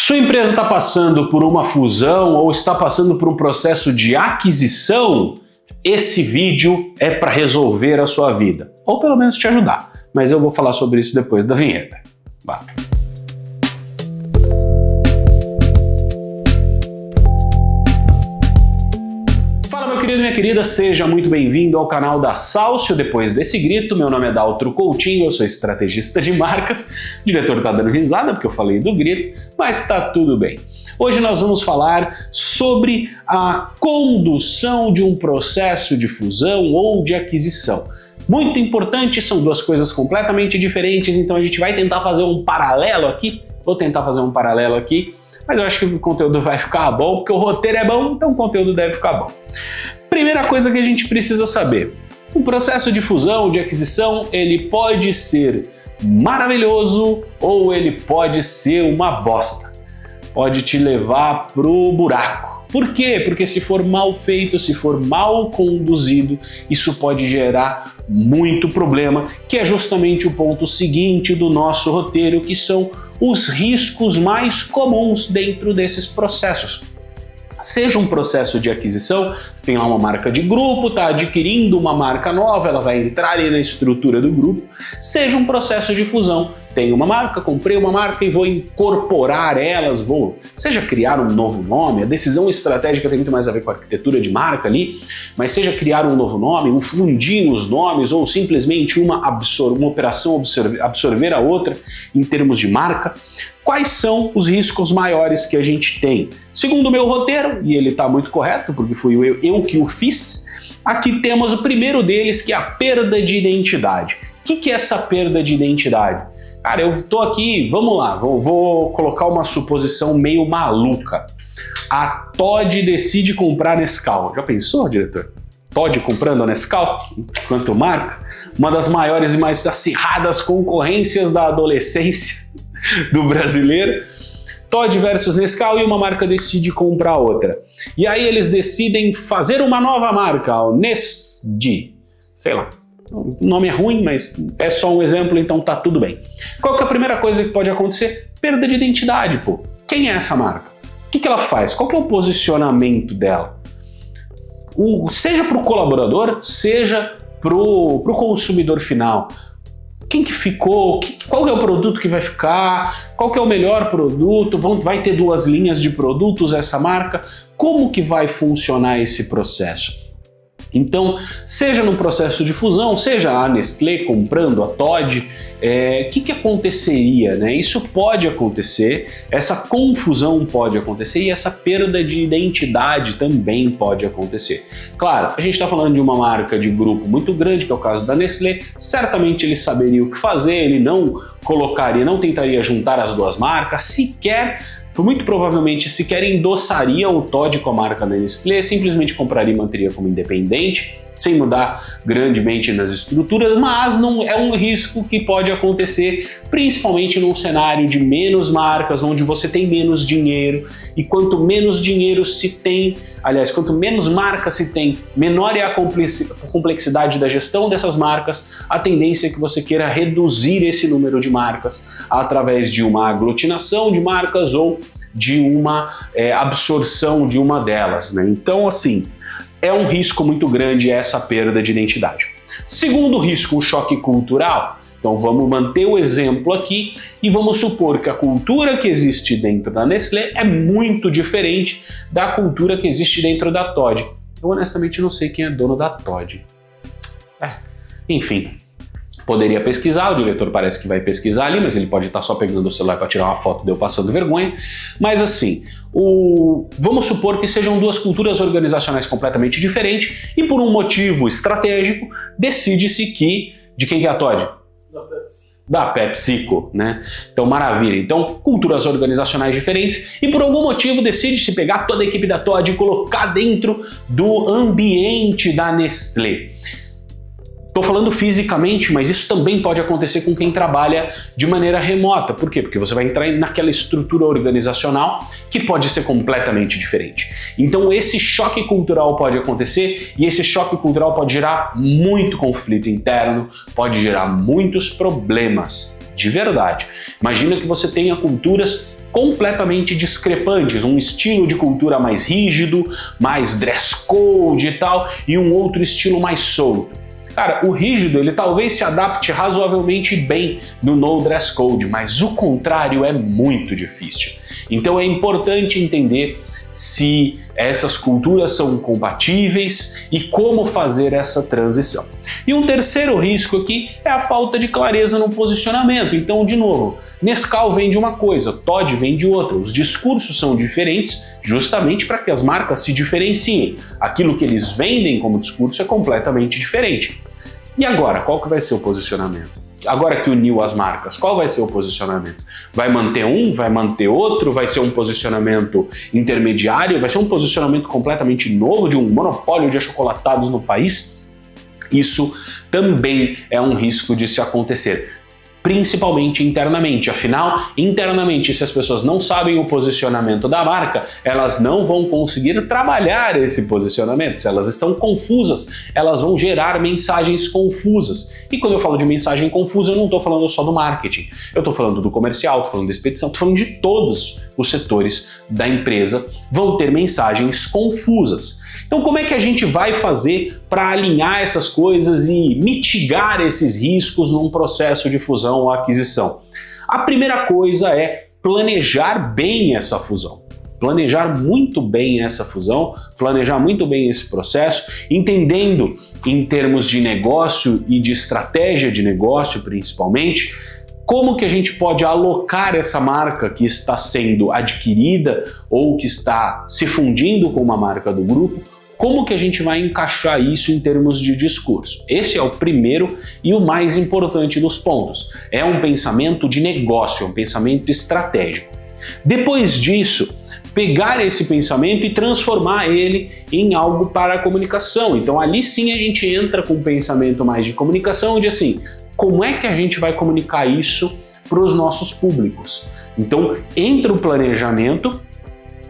Sua empresa está passando por uma fusão ou está passando por um processo de aquisição? Esse vídeo é para resolver a sua vida, ou pelo menos te ajudar, mas eu vou falar sobre isso depois da vinheta. Vá. Fala, meu querido e minha querida, seja muito bem-vindo ao canal da Salcio. Depois desse grito, meu nome é Daltro Coutinho, eu sou estrategista de marcas. O diretor tá dando risada porque eu falei do grito, mas tá tudo bem. Hoje nós vamos falar sobre a condução de um processo de fusão ou de aquisição. Muito importante, são duas coisas completamente diferentes, então a gente vai tentar fazer um paralelo aqui. Vou tentar fazer um paralelo aqui, mas eu acho que o conteúdo vai ficar bom, porque o roteiro é bom, então o conteúdo deve ficar bom. Primeira coisa que a gente precisa saber: um processo de fusão, de aquisição, ele pode ser maravilhoso ou ele pode ser uma bosta. Pode te levar pro buraco. Por quê? Porque se for mal feito, se for mal conduzido, isso pode gerar muito problema, que é justamente o ponto seguinte do nosso roteiro, que são os riscos mais comuns dentro desses processos. Seja um processo de aquisição, você tem lá uma marca de grupo, está adquirindo uma marca nova, ela vai entrar ali na estrutura do grupo. Seja um processo de fusão, tenho uma marca, comprei uma marca e vou incorporar elas, seja criar um novo nome, a decisão estratégica tem muito mais a ver com a arquitetura de marca ali, mas seja criar um novo nome, um fundir os nomes ou simplesmente uma operação absorver a outra em termos de marca. Quais são os riscos maiores que a gente tem? Segundo o meu roteiro, e ele está muito correto, porque fui eu que o fiz, aqui temos o primeiro deles, que é a perda de identidade. O que é essa perda de identidade? Cara, eu tô aqui, vamos lá, vou colocar uma suposição meio maluca. A Toddy decide comprar Nescau. Já pensou, diretor? Toddy comprando a Nescau enquanto marca? Uma das maiores e mais acirradas concorrências da adolescência do brasileiro. Toddy versus Nescau, e uma marca decide comprar outra. E aí eles decidem fazer uma nova marca, o Nesdi, sei lá. O nome é ruim, mas é só um exemplo, então tá tudo bem. Qual que é a primeira coisa que pode acontecer? Perda de identidade, pô. Quem é essa marca? O que ela faz? Qual que é o posicionamento dela? Seja para o colaborador, seja para o consumidor final. Quem que ficou? Qual é o produto que vai ficar? Qual que é o melhor produto? Vai ter duas linhas de produtos essa marca? Como que vai funcionar esse processo? Então, seja num processo de fusão, seja a Nestlé comprando a Toddy, o que aconteceria, né? Isso pode acontecer, essa confusão pode acontecer e essa perda de identidade também pode acontecer. Claro, a gente está falando de uma marca de grupo muito grande, que é o caso da Nestlé, certamente ele saberia o que fazer, ele não tentaria juntar as duas marcas, muito provavelmente sequer endossaria o Toddy com a marca da Nestlé, simplesmente compraria e manteria como independente, sem mudar grandemente nas estruturas, mas não é um risco que pode acontecer, principalmente num cenário de menos marcas, onde você tem menos dinheiro, e quanto menos dinheiro se tem, aliás, quanto menos marcas se tem, menor é a complexidade da gestão dessas marcas, a tendência é que você queira reduzir esse número de marcas através de uma aglutinação de marcas ou de uma absorção de uma delas, né? Então, assim, é um risco muito grande essa perda de identidade. Segundo risco, o choque cultural. Então vamos manter o exemplo aqui e vamos supor que a cultura que existe dentro da Nestlé é muito diferente da cultura que existe dentro da Toddy. Eu honestamente não sei quem é dono da Toddy. Enfim. Poderia pesquisar, o diretor parece que vai pesquisar ali, mas ele pode estar só pegando o celular para tirar uma foto de eu passando vergonha. Mas assim, vamos supor que sejam duas culturas organizacionais completamente diferentes e por um motivo estratégico decide-se que... De quem que é a Toddy? Da PepsiCo, né? Então, maravilha. Então, culturas organizacionais diferentes e por algum motivo decide-se pegar toda a equipe da Toddy e colocar dentro do ambiente da Nestlé. Estou falando fisicamente, mas isso também pode acontecer com quem trabalha de maneira remota. Por quê? Porque você vai entrar naquela estrutura organizacional que pode ser completamente diferente. Então esse choque cultural pode acontecer e esse choque cultural pode gerar muito conflito interno, pode gerar muitos problemas. de verdade. Imagina que você tenha culturas completamente discrepantes, um estilo de cultura mais rígido, mais dress code e tal, e um outro estilo mais solto. Cara, o rígido, ele talvez se adapte razoavelmente bem no no dress code, mas o contrário é muito difícil. Então é importante entender se essas culturas são compatíveis e como fazer essa transição. E um terceiro risco aqui é a falta de clareza no posicionamento. Então, de novo, Nescau vem de uma coisa, Toddy vem de outra. Os discursos são diferentes justamente para que as marcas se diferenciem. Aquilo que eles vendem como discurso é completamente diferente. E agora, qual que vai ser o posicionamento? Agora que uniu as marcas, qual vai ser o posicionamento? Vai manter um? Vai manter outro? Vai ser um posicionamento intermediário? Vai ser um posicionamento completamente novo de um monopólio de achocolatados no país? Isso também é um risco de se acontecer, principalmente internamente. Afinal, internamente, se as pessoas não sabem o posicionamento da marca, elas não vão conseguir trabalhar esse posicionamento. Se elas estão confusas, elas vão gerar mensagens confusas. E quando eu falo de mensagem confusa, eu não estou falando só do marketing. Eu estou falando do comercial, estou falando da expedição, estou falando de todos os setores da empresa vão ter mensagens confusas. Então, como é que a gente vai fazer para alinhar essas coisas e mitigar esses riscos num processo de fusão ou aquisição? A primeira coisa é planejar bem essa fusão. Planejar muito bem essa fusão, planejar muito bem esse processo, entendendo em termos de negócio e de estratégia de negócio, principalmente, como que a gente pode alocar essa marca que está sendo adquirida ou que está se fundindo com uma marca do grupo, como que a gente vai encaixar isso em termos de discurso? Esse é o primeiro e o mais importante dos pontos. É um pensamento de negócio, é um pensamento estratégico. Depois disso, pegar esse pensamento e transformar ele em algo para a comunicação. Então ali sim a gente entra com um pensamento mais de comunicação, de assim, como é que a gente vai comunicar isso para os nossos públicos? Então entra o planejamento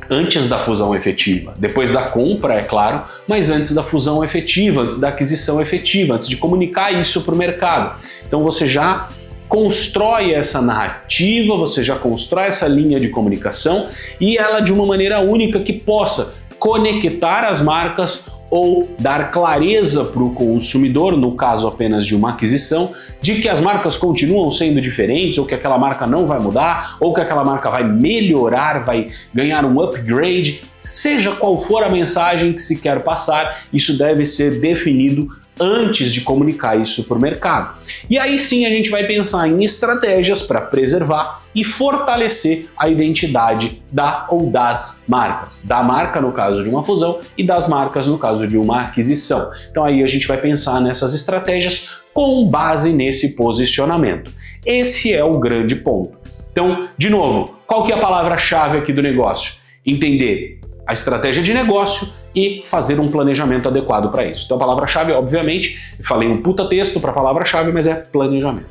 antes da fusão efetiva, depois da compra, é claro, mas antes da fusão efetiva, antes da aquisição efetiva, antes de comunicar isso para o mercado. Então você já constrói essa narrativa, você já constrói essa linha de comunicação e ela de uma maneira única que possa conectar as marcas ou dar clareza para o consumidor, no caso apenas de uma aquisição, de que as marcas continuam sendo diferentes, ou que aquela marca não vai mudar, ou que aquela marca vai melhorar, vai ganhar um upgrade. Seja qual for a mensagem que se quer passar, isso deve ser definido antes de comunicar isso para o mercado. E aí sim a gente vai pensar em estratégias para preservar e fortalecer a identidade da ou das marcas. Da marca no caso de uma fusão e das marcas no caso de uma aquisição. Então aí a gente vai pensar nessas estratégias com base nesse posicionamento. Esse é o grande ponto. Então, de novo, qual que é a palavra-chave aqui do negócio? Entender a estratégia de negócio e fazer um planejamento adequado para isso. Então a palavra-chave, obviamente, eu falei um puta texto para a palavra-chave, mas é planejamento.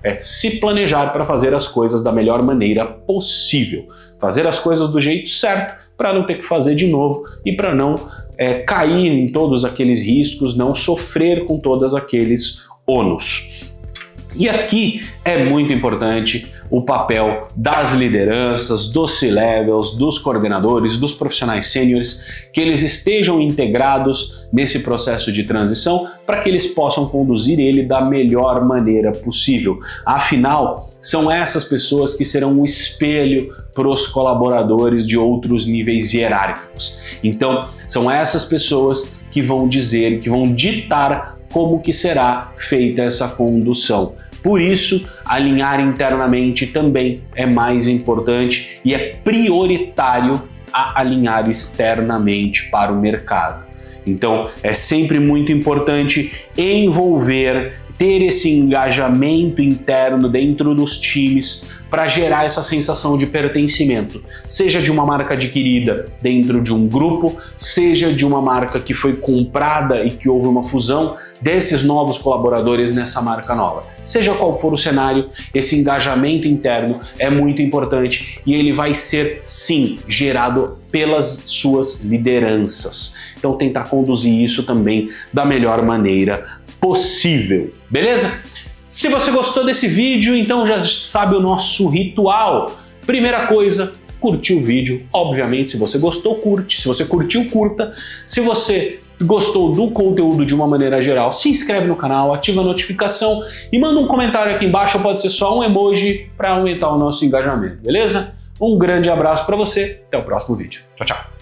É se planejar para fazer as coisas da melhor maneira possível. Fazer as coisas do jeito certo para não ter que fazer de novo e para não cair em todos aqueles riscos, não sofrer com todos aqueles ônus. E aqui é muito importante o papel das lideranças, dos C-levels, dos coordenadores, dos profissionais sêniores, que eles estejam integrados nesse processo de transição para que eles possam conduzir ele da melhor maneira possível. Afinal, são essas pessoas que serão um espelho para os colaboradores de outros níveis hierárquicos. Então, são essas pessoas que vão dizer, que vão ditar como que será feita essa condução. Por isso, alinhar internamente também é mais importante e é prioritário a alinhar externamente para o mercado. Então, é sempre muito importante envolver, ter esse engajamento interno dentro dos times para gerar essa sensação de pertencimento, seja de uma marca adquirida dentro de um grupo, seja de uma marca que foi comprada e que houve uma fusão desses novos colaboradores nessa marca nova. Seja qual for o cenário, esse engajamento interno é muito importante e ele vai ser, sim, gerado pelas suas lideranças. Então, tentar conduzir isso também da melhor maneira possível, beleza? Se você gostou desse vídeo, então já sabe o nosso ritual. Primeira coisa, curtir o vídeo. Obviamente, se você gostou, curte. Se você curtiu, curta. Se você gostou do conteúdo de uma maneira geral, se inscreve no canal, ativa a notificação e manda um comentário aqui embaixo, ou pode ser só um emoji para aumentar o nosso engajamento, beleza? Um grande abraço para você, até o próximo vídeo. Tchau, tchau!